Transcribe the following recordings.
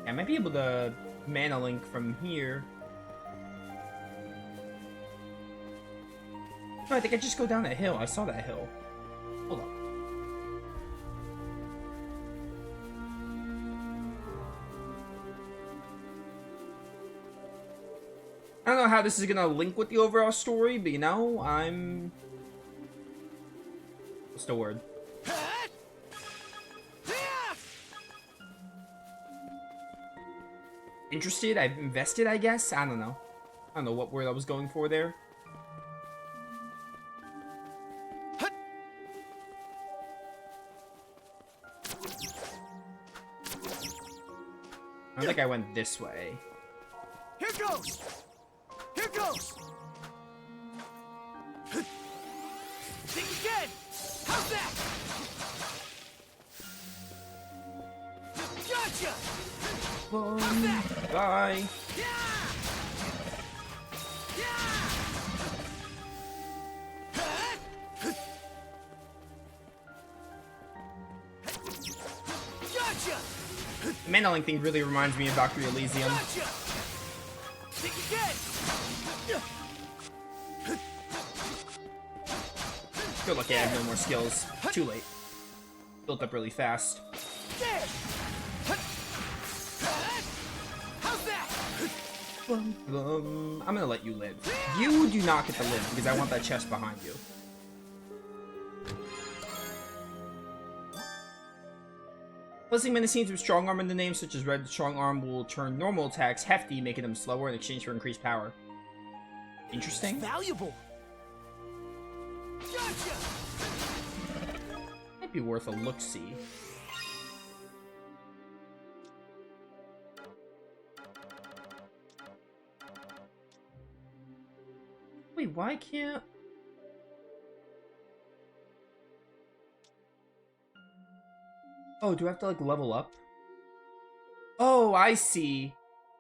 I might be able to mana link from here. No, I think I just go down that hill. I saw that hill. Hold up. I don't know how this is gonna link with the overall story, but you know, I'm... What's the word? Interested? I've invested, I guess? I don't know. I don't know what word I was going for there. I think I went this way. Here goes! Here goes! Think again! How's that? Gotcha! How's that? Bye. Yeah! Gotcha! The mana link thing really reminds me of Dr. Elysium. Gotcha! Think again! Feel like I have no more skills. Too late. Built up really fast. There! How's that? I'm gonna let you live. You do not get to live because I want that chest behind you. Placing menacines with strong arm in the name, such as red strong arm, will turn normal attacks hefty, making them slower in exchange for increased power. Interesting. It's valuable. Gotcha! Might be worth a look-see. Wait, why can't... Oh, do I have to, like, level up? Oh, I see.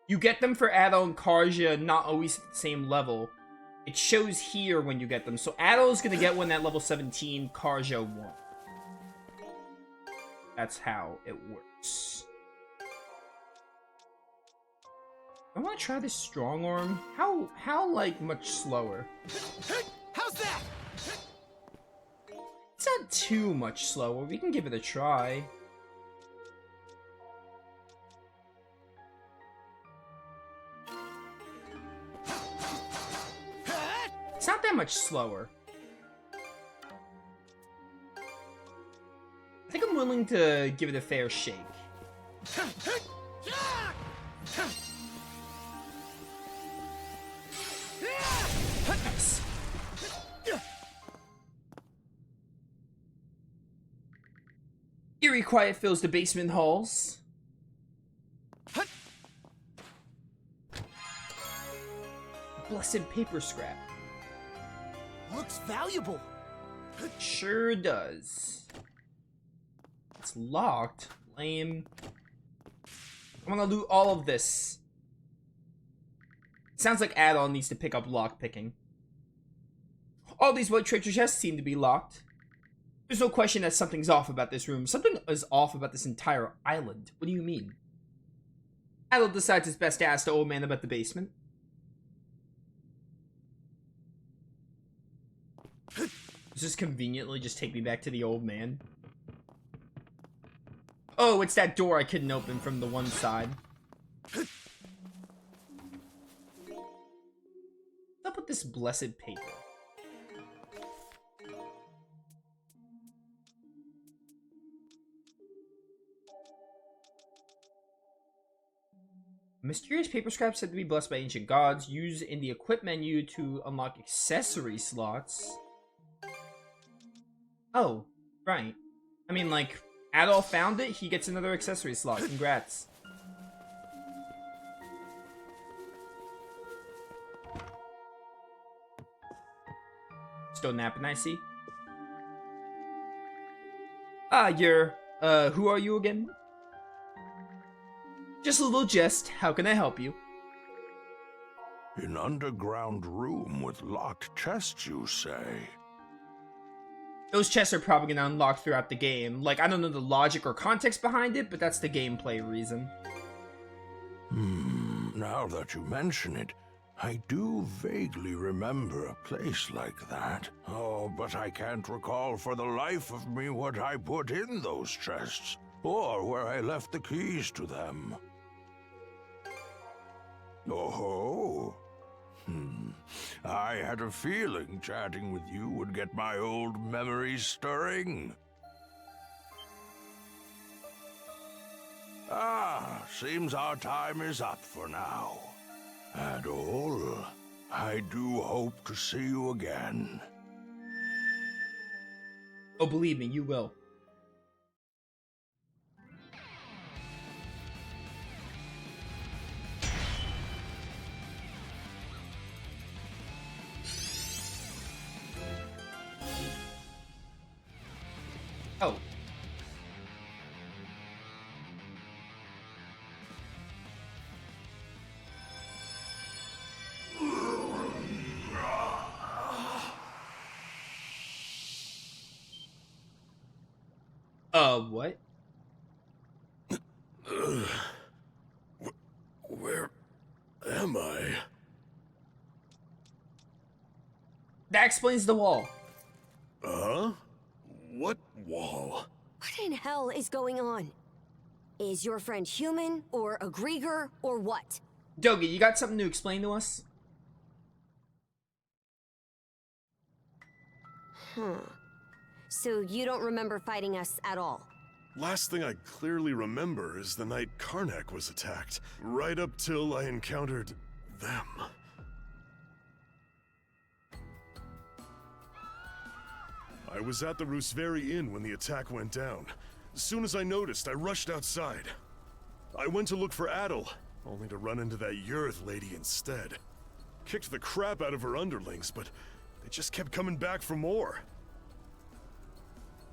You get them for Adol and Karja, not always at the same level. It shows here when you get them. So Adol's gonna get one at level 17, Karja won't. That's how it works. I want to try this strong arm. How like much slower? How's that? It's not too much slower. We can give it a try. It's not that much slower. I think I'm willing to give it a fair shake. Nice. Eerie quiet fills the basement halls. Blessed paper scrap. Looks valuable. Sure does. It's locked. Lame. I'm gonna loot all of this. Sounds like Adol needs to pick up lock picking. All these white treasure chests seem to be locked. There's no question that something's off about this room. Something is off about this entire island. What do you mean? Adol decides it's best to ask the old man about the basement. Does this conveniently just take me back to the old man? Oh, it's that door I couldn't open from the one side. What's up with this blessed paper? Mysterious paper scraps said to be blessed by ancient gods. Use in the equip menu to unlock accessory slots. Oh, right. I mean, like, Adol found it, he gets another accessory slot. Congrats. Still napping, I see. Ah, who are you again? Just a little jest. How can I help you? An underground room with locked chests, you say? Those chests are probably gonna unlock throughout the game. Like, I don't know the logic or context behind it, but that's the gameplay reason. Now that you mention it, I do vaguely remember a place like that. Oh, but I can't recall for the life of me what I put in those chests, or where I left the keys to them. Oh, I had a feeling chatting with you would get my old memories stirring. Seems our time is up for now. Adol, I do hope to see you again. Oh, believe me, you will. Oh. What? Where am I? That explains the wall. What wall? What in hell is going on? Is your friend human, or a Grieger, or what? Dogi, you got something to explain to us? So you don't remember fighting us at all? Last thing I clearly remember is the night Karnak was attacked, right up till I encountered them. I was at the Rooseveri Inn when the attack went down. As soon as I noticed, I rushed outside. I went to look for Adol, only to run into that Yurth lady instead. Kicked the crap out of her underlings, but they just kept coming back for more.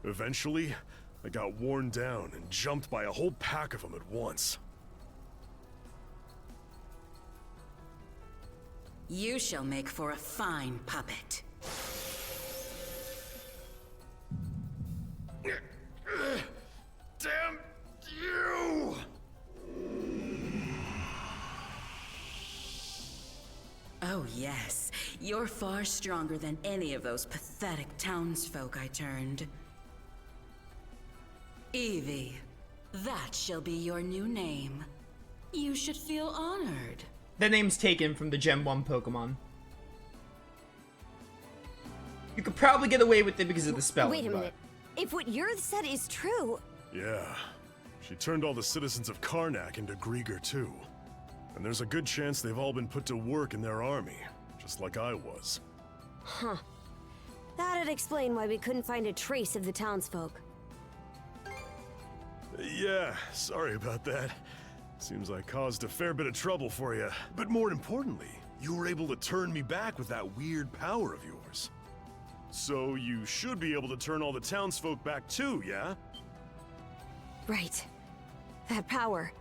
Eventually, I got worn down and jumped by a whole pack of them at once. You shall make for a fine puppet. Damn you! Oh yes, you're far stronger than any of those pathetic townsfolk I turned. Evie, that shall be your new name. You should feel honored. That name's taken from the Gen 1 Pokemon. You could probably get away with it because of the spelling. Wait a minute. If what Yurth said is true... Yeah. She turned all the citizens of Karnak into Grieger too. And there's a good chance they've all been put to work in their army, just like I was. Huh. That'd explain why we couldn't find a trace of the townsfolk. Yeah, sorry about that. Seems I caused a fair bit of trouble for you. But more importantly, you were able to turn me back with that weird power of yours. So you should be able to turn all the townsfolk back too, yeah? Right. That power.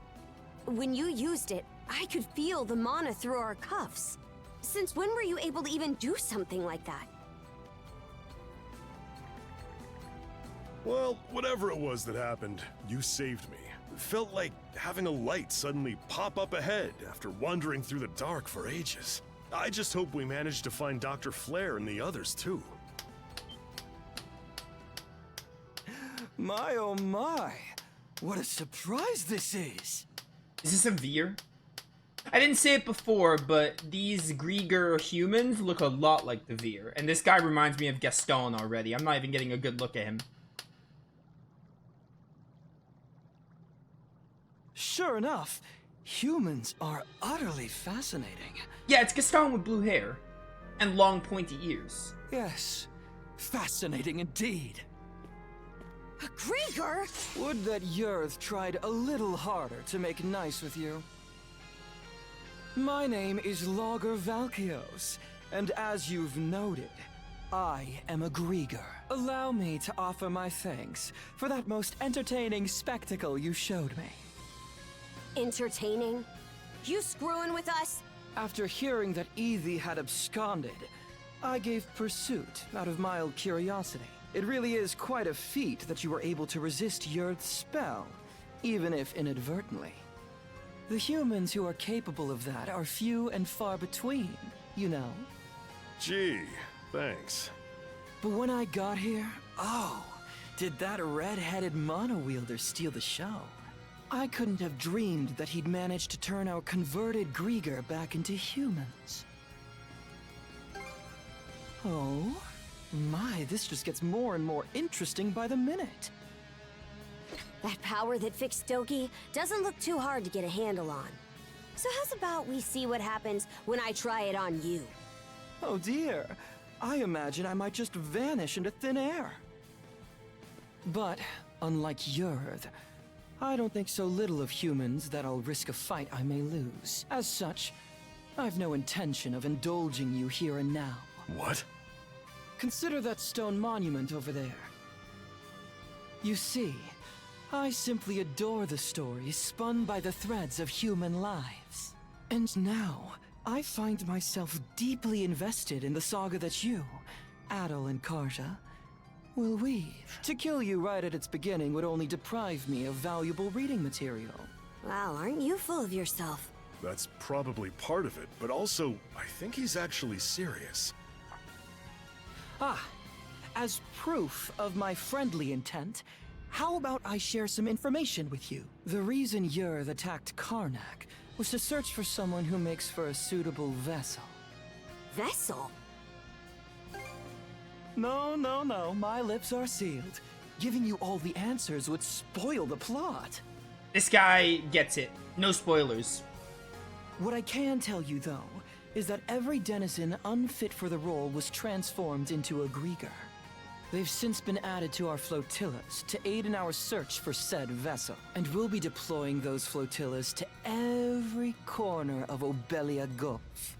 When you used it, I could feel the mana through our cuffs. Since when were you able to even do something like that? Well, whatever it was that happened, you saved me. It felt like having a light suddenly pop up ahead after wandering through the dark for ages. I just hope we manage to find Dr. Flare and the others too. My oh my! What a surprise this is! Is this a Veer? I didn't say it before, but these Grieger humans look a lot like the Veer. And this guy reminds me of Gaston already. I'm not even getting a good look at him. Sure enough, humans are utterly fascinating. Yeah, it's Gaston with blue hair. And long pointy ears. Yes, fascinating indeed. A Grieger? Would that Yurth tried a little harder to make nice with you. My name is Logger Valkios, and as you've noted, I am a Grieger. Allow me to offer my thanks for that most entertaining spectacle you showed me. Entertaining? You screwing with us? After hearing that Ethy had absconded, I gave pursuit out of mild curiosity. It really is quite a feat that you were able to resist Yurth's spell, even if inadvertently. The humans who are capable of that are few and far between, you know. Gee, thanks. But when I got here, oh, did that red-headed mono-wielder steal the show. I couldn't have dreamed that he'd managed to turn our converted Grieger back into humans. Oh, my, this just gets more and more interesting by the minute. That power that fixed Dogi doesn't look too hard to get a handle on. So how's about we see what happens when I try it on you? Oh dear, I imagine I might just vanish into thin air. But, unlike Yurth, I don't think so little of humans that I'll risk a fight I may lose. As such, I've no intention of indulging you here and now. What? Consider that stone monument over there. You see, I simply adore the stories spun by the threads of human lives. And now, I find myself deeply invested in the saga that you, Adol and Karja, will weave. To kill you right at its beginning would only deprive me of valuable reading material. Wow, aren't you full of yourself? That's probably part of it, but also, I think he's actually serious. Ah, as proof of my friendly intent, how about I share some information with you? The reason Yurth attacked Karnak was to search for someone who makes for a suitable vessel. Vessel? No, my lips are sealed. Giving you all the answers would spoil the plot. This guy gets it. No spoilers. What I can tell you, though, is that every denizen unfit for the role was transformed into a Grieger. They've since been added to our flotillas to aid in our search for said vessel, and we'll be deploying those flotillas to every corner of Obelia Gulf.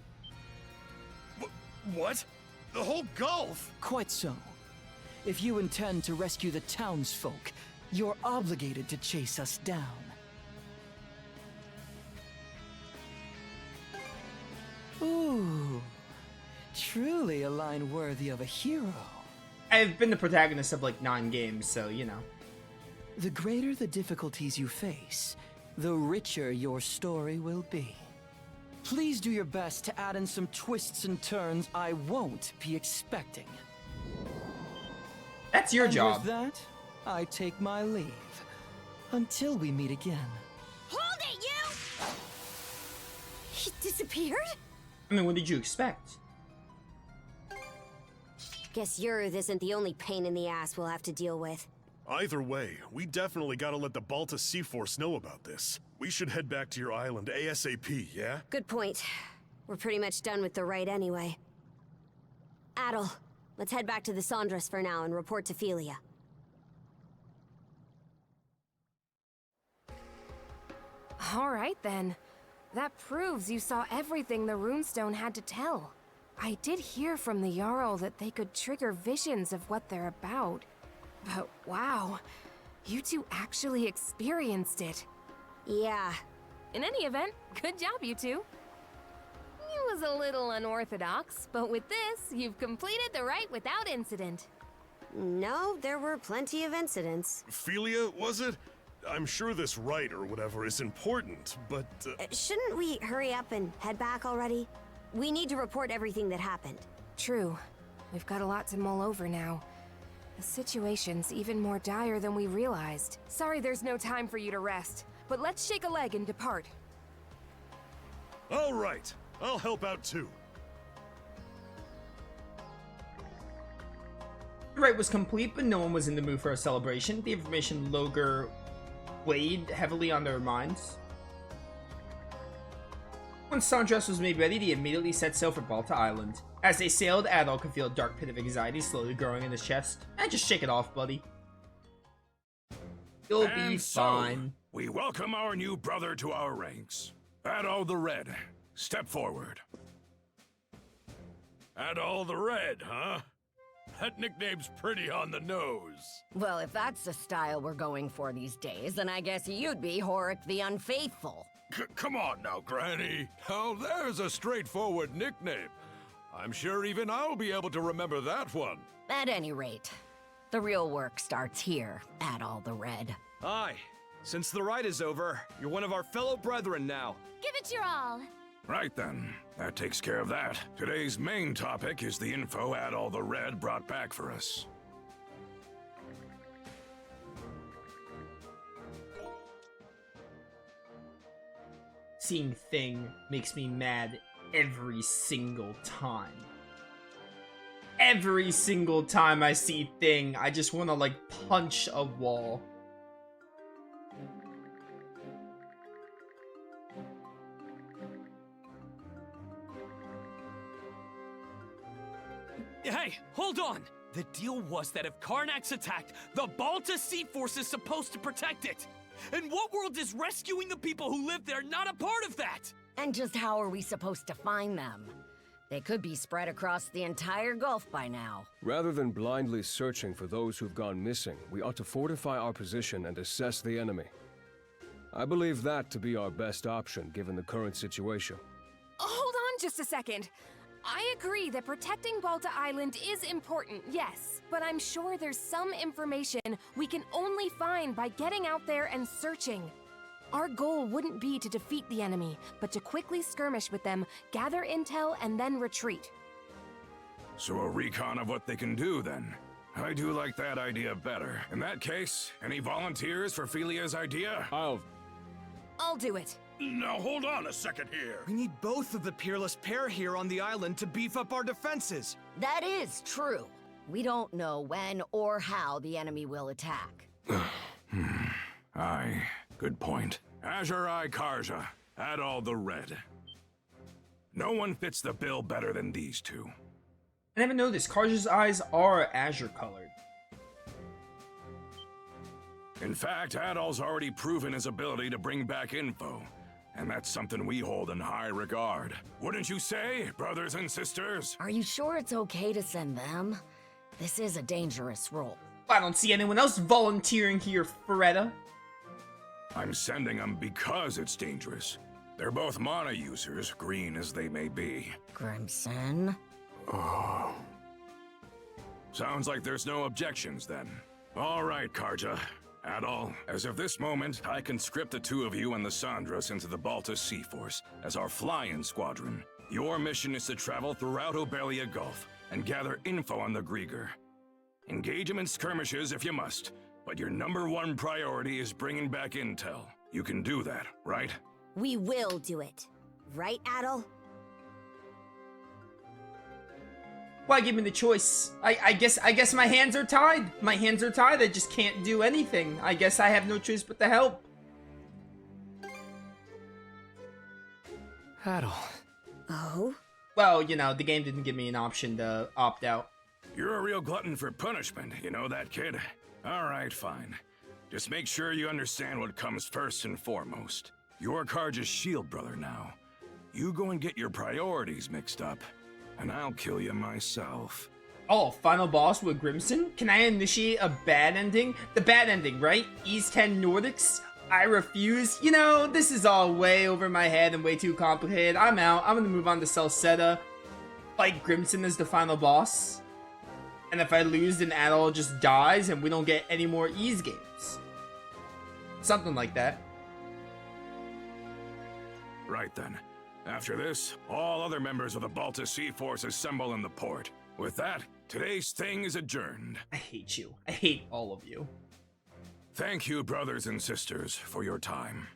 What? The whole Gulf? Quite so. If you intend to rescue the townsfolk, you're obligated to chase us down. Ooh, truly a line worthy of a hero. I've been the protagonist of like 9 games, so you know. The greater the difficulties you face, the richer your story will be. Please do your best to add in some twists and turns I won't be expecting. That's your job. With that, I take my leave. Until we meet again. Hold it, you! He disappeared? I mean, what did you expect? Guess Yurth isn't the only pain in the ass we'll have to deal with. Either way, we definitely gotta let the Balta Sea Force know about this. We should head back to your island ASAP, yeah? Good point. We're pretty much done with the raid anyway. Adol, let's head back to the Sandras for now and report to Philia. All right then. That proves you saw everything the runestone had to tell. I did hear from the Jarl that they could trigger visions of what they're about. But wow, you two actually experienced it. Yeah. In any event, good job, you two. It was a little unorthodox, but with this, you've completed the rite without incident. No, there were plenty of incidents. Philia, was it? I'm sure this rite or whatever is important, but... Shouldn't we hurry up and head back already? We need to report everything that happened. True. We've got a lot to mull over now. The situation's even more dire than we realized. Sorry there's no time for you to rest, but let's shake a leg and depart. All right, I'll help out too. The rite was complete, but no one was in the mood for a celebration. The information Loger weighed heavily on their minds. Once Sandras was made ready, they immediately set sail for Balta Island. As they sailed, Adol could feel a dark pit of anxiety slowly growing in his chest. Just shake it off, buddy. You'll be fine. We welcome our new brother to our ranks. Adol the Red, step forward. Adol the Red, huh? That nickname's pretty on the nose. Well, if that's the style we're going for these days, then I guess you'd be Horik the Unfaithful. Come on now, Granny. Now there's a straightforward nickname. I'm sure even I'll be able to remember that one. At any rate, the real work starts here at All the Red. Aye. Since the ride is over, you're one of our fellow brethren now. Give it your all. Right then, that takes care of that. Today's main topic is the info Add All the Red brought back for us. Seeing Thing makes me mad every single time. Every single time I see Thing, I just want to like punch a wall. Hey, hold on! The deal was that if Karnak's attacked, the Balta Sea Force is supposed to protect it! In what world is rescuing the people who live there not a part of that? And just how are we supposed to find them? They could be spread across the entire Gulf by now. Rather than blindly searching for those who've gone missing, we ought to fortify our position and assess the enemy. I believe that to be our best option given the current situation. Hold on just a second. I agree that protecting Balta Island is important, yes. But I'm sure there's some information we can only find by getting out there and searching. Our goal wouldn't be to defeat the enemy, but to quickly skirmish with them, gather intel, and then retreat. So a recon of what they can do, then. I do like that idea better. In that case, any volunteers for Philia's idea? I'll do it. Now hold on a second here. We need both of the peerless pair here on the island to beef up our defenses. That is true. We don't know when or how the enemy will attack. Aye, good point. Azure Eye Karja, Add All the Red. No one fits the bill better than these two. I never noticed Karja's eyes are azure colored. In fact, Adol's already proven his ability to bring back info. And that's something we hold in high regard. Wouldn't you say, brothers and sisters? Are you sure it's okay to send them? This is a dangerous role. I don't see anyone else volunteering here, Feretta. I'm sending them because it's dangerous. They're both mana users, green as they may be. Grimson? Oh. Sounds like there's no objections then. All right, Karja. Adol, as of this moment, I conscript the two of you and the Sandras into the Balta Sea Force as our fly-in squadron. Your mission is to travel throughout Obelia Gulf and gather info on the Grieger. Engage them in skirmishes if you must, but your #1 priority is bringing back intel. You can do that, right? We will do it. Right, Adol? Why give me the choice? I guess my hands are tied. My hands are tied. I just can't do anything. I guess I have no choice but to help. Adol. Oh? Well, you know, the game didn't give me an option to opt out. You're a real glutton for punishment, you know that, kid? All right, fine. Just make sure you understand what comes first and foremost. You're Karja's shield brother now. You go and get your priorities mixed up, and I'll kill you myself. Oh, final boss with Grimson? Can I initiate a bad ending? The bad ending, right? East 10 Nordics? I refuse. You know, this is all way over my head and way too complicated. I'm out. I'm gonna move on to Celceta. Fight Grimson as the final boss. And if I lose, then Adol just dies and we don't get any more Ease games. Something like that. Right then. After this, all other members of the Balta Sea Force assemble in the port. With that, today's thing is adjourned. I hate you. I hate all of you. Thank you, brothers and sisters, for your time.